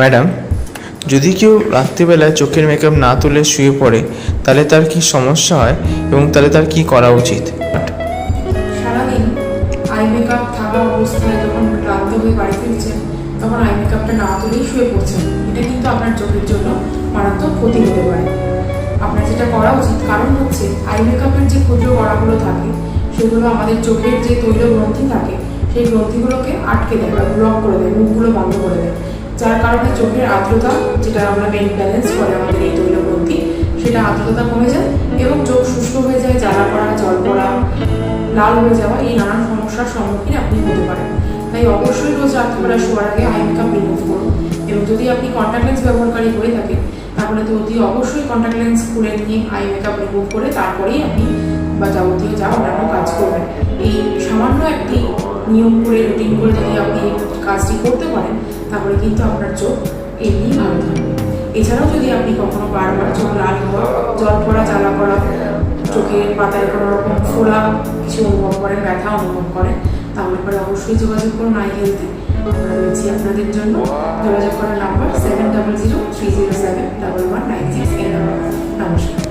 Madam, যদি কেউ রাত্রিবেলায় চোখের মেকআপ না তুলে শুয়ে পড়ে তাহলে তার কি সমস্যা হয় এবং তাহলে তার কি করা উচিত? সারাদিন আই মেকআপ থাকা অবস্থায় যখন ক্লান্ত হয়ে বাড়ি ফিরছেন তখন আই মেকআপটা না তুলেই শুয়ে পড়ছেন, এটা কিন্তু আপনার চোখের জন্য মারাত্মক ক্ষতি হতে পারে। আপনার যেটা করা উচিত, কারণ হচ্ছে আই মেকআপের যে ক্ষুদ্র কণাগুলো থাকে সেগুলো আমাদের চোখের যে তৈল গ্রন্থি থাকে সেই গ্রন্থিগুলোকে আটকে দেয় বা ব্লক করে দেয়, মুখগুলো বন্ধ করে দেয়, যার কারণে চোখের আর্দ্রতা, যেটা আমরা ব্যালেন্স করে আমাদের এই তৈল গ্রন্থি, সেটা আর্দ্রতা কমে যায় এবং চোখ শুষ্ক হয়ে যায়, জ্বালা পড়া, জল পড়া, লাল হয়ে যাওয়া, এই নানান সমস্যার সম্মুখীন আপনি হতে পারেন। তাই অবশ্যই রোজ রাত্রিবেলা শোয়ার আগে আই মেকআপ রিমুভ করুন। এবং যদি আপনি কন্ট্যাক্ট লেন্স ব্যবহারকারী হয়ে থাকেন তাহলে তো অতি অবশ্যই কন্ট্যাক্ট লেন্স খুলে নিয়ে আই মেকআপ রিমুভ করে তারপরেই আপনি বা যাবতীয় যা অন্যান্য কাজ করবেন। এই সামান্য একটি নিয়ম করে, রুটিন করে যদি আপনি কাজটি করতে পারেন তাহলে কিন্তু আপনার চোখ এমনি ভালো থাকবে। এছাড়াও যদি আপনি কখনো বারবার চোখ লাল হওয়া, জল পড়া, জ্বালা পড়া, চোখের পাতায় কোনো রকম ফোলা কিছু অনুভব করেন, ব্যথা অনুভব করেন, তাহলে পরে অবশ্যই যোগাযোগ করুন আই হেলথে। আমরা রয়েছি আপনাদের জন্য। যোগাযোগ করার নাম্বার 7003071196। নমস্কার।